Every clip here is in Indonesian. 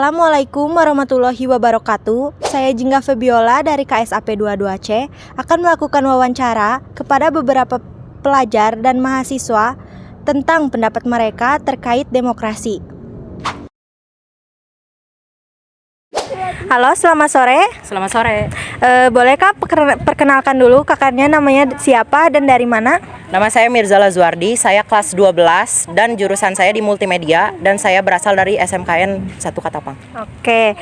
Assalamualaikum warahmatullahi wabarakatuh. Saya Jingga Febiola dari KSAP 22C akan melakukan wawancara kepada beberapa pelajar dan mahasiswa tentang pendapat mereka terkait demokrasi. Halo, selamat sore. Selamat sore. Bolehkah perkenalkan dulu kakaknya namanya siapa dan dari mana? Nama saya Mirzala Zuardi, saya kelas 12 dan jurusan saya di multimedia dan saya berasal dari SMKN 1 Katapang. Oke,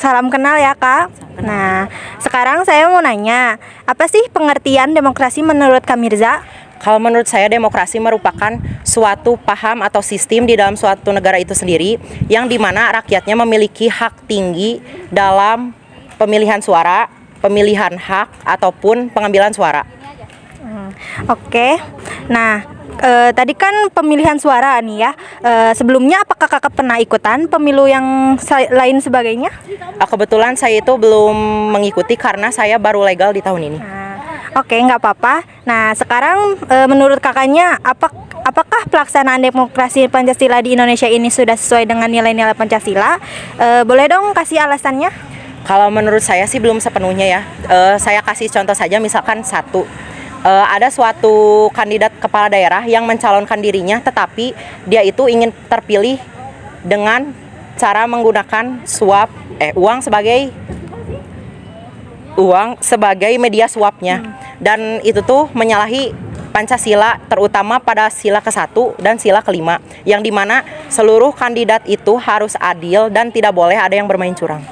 salam kenal ya Kak. Nah, sekarang saya mau nanya, apa sih pengertian demokrasi menurut Kak Mirza? Kalau menurut saya demokrasi merupakan suatu paham atau sistem di dalam suatu negara itu sendiri yang dimana rakyatnya memiliki hak tinggi dalam pemilihan suara, pemilihan hak ataupun pengambilan suara. Oke, nah tadi kan pemilihan suara nih ya. Sebelumnya apakah kakak pernah ikutan pemilu yang lain sebagainya? Kebetulan saya itu belum mengikuti karena saya baru legal di tahun ini. Oke, nggak apa-apa. Nah, sekarang menurut kakaknya apakah pelaksanaan demokrasi Pancasila di Indonesia ini sudah sesuai dengan nilai-nilai Pancasila? Boleh dong kasih alasannya? Kalau menurut saya sih belum sepenuhnya ya. Saya kasih contoh saja, misalkan satu. Ada suatu kandidat kepala daerah yang mencalonkan dirinya, tetapi dia itu ingin terpilih dengan cara menggunakan uang sebagai media suapnya. Dan itu tuh menyalahi Pancasila, terutama pada sila ke-1 dan sila ke-5, yang dimana seluruh kandidat itu harus adil dan tidak boleh ada yang bermain curang.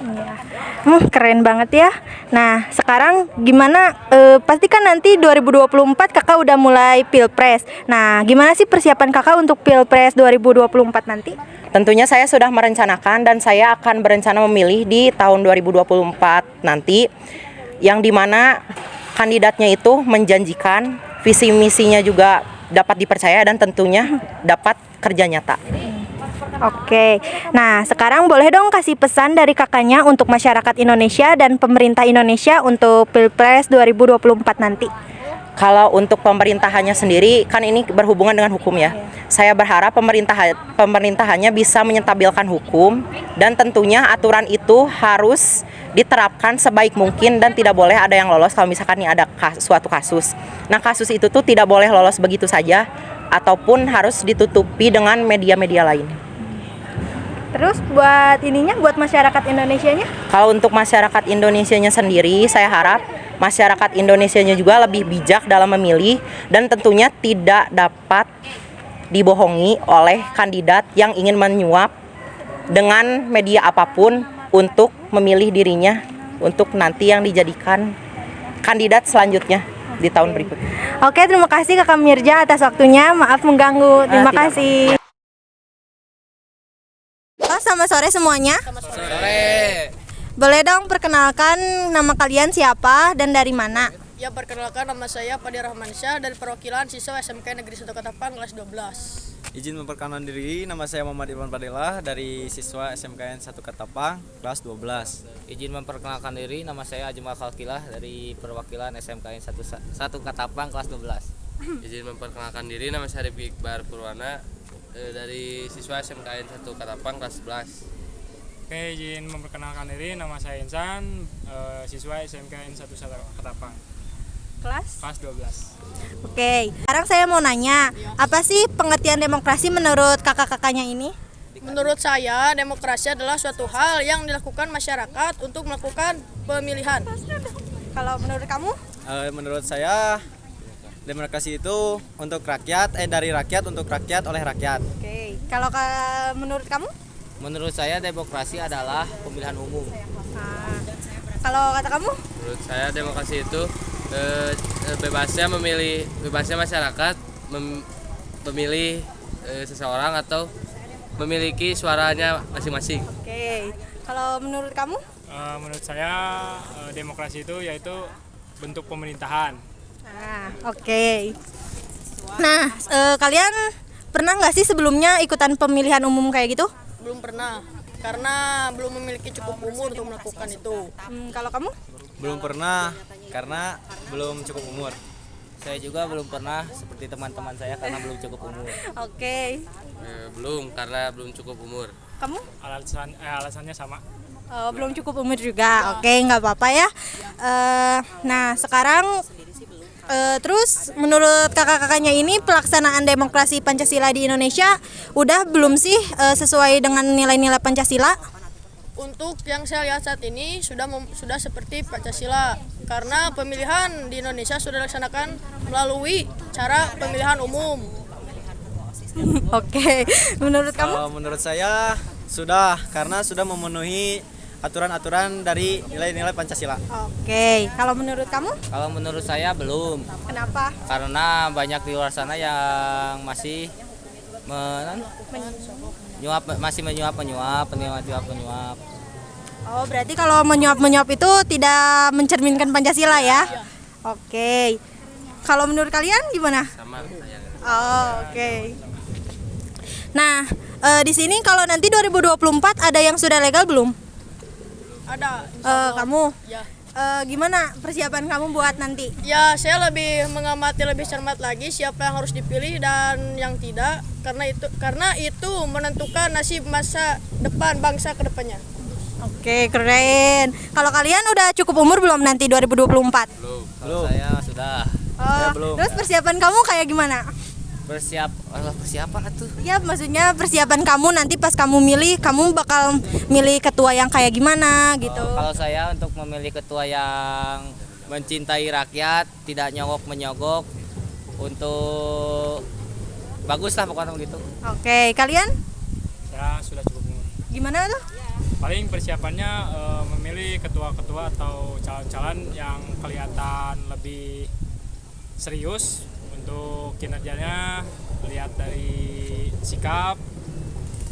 Keren banget ya. Nah, sekarang gimana? Pasti kan nanti 2024 kakak udah mulai Pilpres. Nah, gimana sih persiapan kakak untuk Pilpres 2024 nanti? Tentunya saya sudah merencanakan dan saya akan berencana memilih di tahun 2024 nanti, yang dimana kandidatnya itu menjanjikan, visi misinya juga dapat dipercaya dan tentunya dapat kerja nyata. Oke, nah sekarang boleh dong kasih pesan dari kakaknya untuk masyarakat Indonesia dan pemerintah Indonesia untuk Pilpres 2024 nanti. Kalau untuk pemerintahannya sendiri, kan ini berhubungan dengan hukum ya. Saya berharap pemerintahannya bisa menyentabilkan hukum dan tentunya aturan itu harus diterapkan sebaik mungkin dan tidak boleh ada yang lolos kalau misalkan ini ada suatu kasus. Nah, kasus itu tuh tidak boleh lolos begitu saja ataupun harus ditutupi dengan media-media lain. Terus buat masyarakat Indonesianya? Kalau untuk masyarakat Indonesianya sendiri, saya harap masyarakat Indonesianya juga lebih bijak dalam memilih dan tentunya tidak dapat dibohongi oleh kandidat yang ingin menyuap dengan media apapun untuk memilih dirinya untuk nanti yang dijadikan kandidat selanjutnya di tahun berikutnya. Oke, terima kasih Kakak Mirza atas waktunya. Maaf mengganggu. Terima kasih. Halo, selamat sore semuanya. Sore. Boleh dong perkenalkan nama kalian siapa dan dari mana? Ya, perkenalkan, nama saya Padi Rahmansyah dari perwakilan siswa SMK Negeri 1 Katapang kelas 12. Izin memperkenalkan diri, nama saya Muhammad Irwan Fadilah dari siswa SMKN 1 Katapang kelas 12. Izin memperkenalkan diri, nama saya Ajmal Khalkilah dari perwakilan SMKN 1 Katapang kelas 12. Izin memperkenalkan diri, nama saya Rifki Iqbar Purwana dari siswa SMKN 1 Katapang kelas 11. Oke, izin memperkenalkan diri, nama saya Insan, siswa SMKN 1 Katapang Kelas 12. Oke, sekarang saya mau nanya, apa sih pengertian demokrasi menurut kakak-kakaknya ini? Menurut saya, demokrasi adalah suatu hal yang dilakukan masyarakat untuk melakukan pemilihan. Kalau menurut kamu? Menurut saya, demokrasi itu untuk rakyat, dari rakyat untuk rakyat oleh rakyat. Oke, kalau menurut kamu? Menurut saya demokrasi adalah pemilihan umum. Nah, kalau kata kamu? Menurut saya demokrasi itu bebasnya masyarakat memilih seseorang atau memiliki suaranya masing-masing. Oke, kalau menurut kamu? Menurut saya demokrasi itu yaitu bentuk pemerintahan. Nah, oke. Nah, kalian pernah nggak sih sebelumnya ikutan pemilihan umum kayak gitu? Belum pernah, karena belum memiliki cukup umur untuk melakukan itu. Kalau kamu? Belum pernah, karena belum cukup umur. Saya juga belum pernah seperti teman-teman saya karena belum cukup umur. Oke. Belum, karena belum cukup umur. Kamu? Alasannya sama. Oh, belum cukup umur juga. Oke, nggak apa-apa ya. Nah, sekarang terus menurut kakak-kakaknya ini pelaksanaan demokrasi Pancasila di Indonesia udah belum sih sesuai dengan nilai-nilai Pancasila? Untuk yang saya lihat saat ini sudah seperti Pancasila, karena pemilihan di Indonesia sudah dilaksanakan melalui cara pemilihan umum. Oke, menurut kamu? Kalau menurut saya sudah, karena sudah memenuhi aturan-aturan dari nilai-nilai Pancasila. Oke, kalau menurut kamu? Kalau menurut saya belum, Kenapa? karena banyak di luar sana yang masih menyuap. Oh, berarti kalau menyuap-menyuap itu tidak mencerminkan Pancasila ya? Oke. Kalau menurut kalian gimana? Sama saya. Oh, oke. Nah, di sini kalau nanti 2024 ada yang sudah legal belum? Ada. insya Allah. Kamu? Ya. Gimana persiapan kamu buat nanti? Ya, saya lebih mengamati lebih cermat lagi siapa yang harus dipilih dan yang tidak, karena itu menentukan nasib masa depan bangsa ke depannya. Oke, keren. Kalau kalian udah cukup umur belum nanti 2024? Kalau saya sudah Oh, belum. terus persiapan kamu kayak gimana? persiapan atuh. Ya, maksudnya persiapan kamu nanti pas kamu milih, kamu bakal milih ketua yang kayak gimana gitu. Kalau saya untuk memilih ketua yang mencintai rakyat, tidak nyogok-menyogok, untuk bagus lah pokoknya gitu. Oke, kalian Saya sudah cukup umur. gimana tuh? Paling persiapannya memilih ketua-ketua atau calon-calon yang kelihatan lebih serius untuk kinerjanya, lihat dari sikap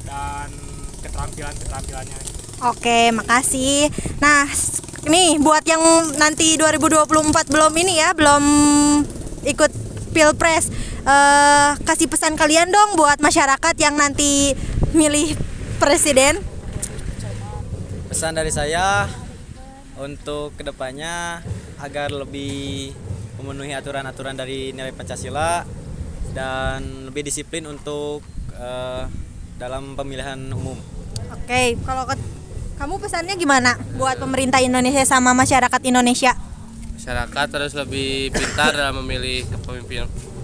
dan keterampilannya. Oke, makasih. Nah, nih buat yang nanti 2024 belum ini ya, belum ikut Pilpres, kasih pesan kalian dong buat masyarakat yang nanti milih presiden. Pesan dari saya untuk kedepannya agar lebih memenuhi aturan-aturan dari nilai Pancasila dan lebih disiplin untuk dalam pemilihan umum. Oke, kalau kamu pesannya gimana buat pemerintah Indonesia sama masyarakat Indonesia? Masyarakat harus lebih pintar dalam memilih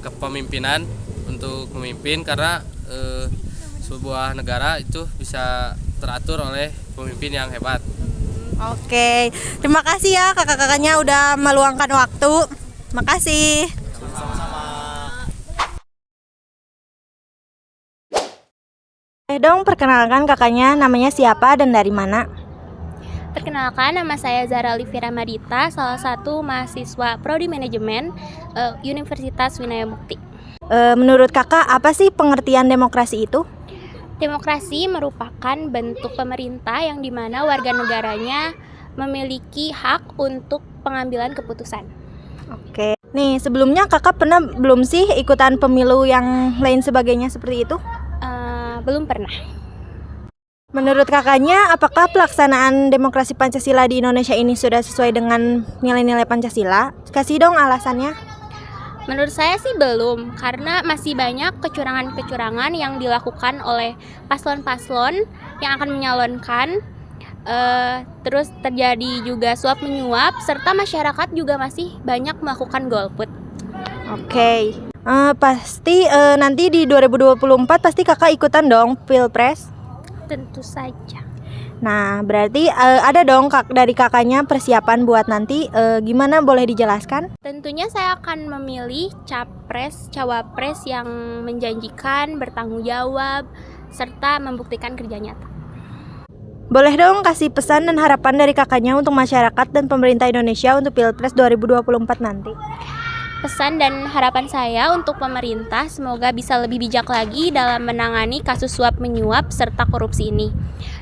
kepemimpinan untuk memimpin, karena sebuah negara itu bisa teratur oleh pemimpin yang hebat. Oke, terima kasih ya kakak-kakaknya udah meluangkan waktu. Makasih. Dong, perkenalkan kakaknya namanya siapa dan dari mana? Perkenalkan, nama saya Zara Olivia Madita, salah satu mahasiswa Prodi Manajemen Universitas Winaya Mukti. Menurut kakak, apa sih pengertian demokrasi itu? Demokrasi merupakan bentuk pemerintah yang dimana warga negaranya memiliki hak untuk pengambilan keputusan. Oke. Nih, sebelumnya kakak pernah belum sih ikutan pemilu yang lain sebagainya seperti itu? Belum pernah. Menurut kakaknya, apakah pelaksanaan demokrasi Pancasila di Indonesia ini sudah sesuai dengan nilai-nilai Pancasila? Kasih dong alasannya. Menurut saya sih belum, karena masih banyak kecurangan-kecurangan yang dilakukan oleh paslon-paslon yang akan menyalonkan. Terus terjadi juga suap menyuap, serta masyarakat juga masih banyak melakukan golput. Oke. Pasti nanti di 2024 pasti kakak ikutan dong Pilpres. Tentu saja. Nah, berarti ada dong dari kakaknya persiapan buat nanti gimana, boleh dijelaskan? Tentunya saya akan memilih capres, cawapres yang menjanjikan, bertanggung jawab, serta membuktikan kerja nyata. Boleh dong kasih pesan dan harapan dari kakaknya untuk masyarakat dan pemerintah Indonesia untuk Pilpres 2024 nanti. Pesan dan harapan saya untuk pemerintah semoga bisa lebih bijak lagi dalam menangani kasus suap menyuap serta korupsi ini.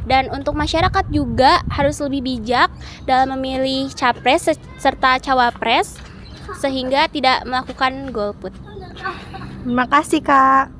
Dan untuk masyarakat juga harus lebih bijak dalam memilih capres serta cawapres sehingga tidak melakukan golput. Terima kasih, Kak.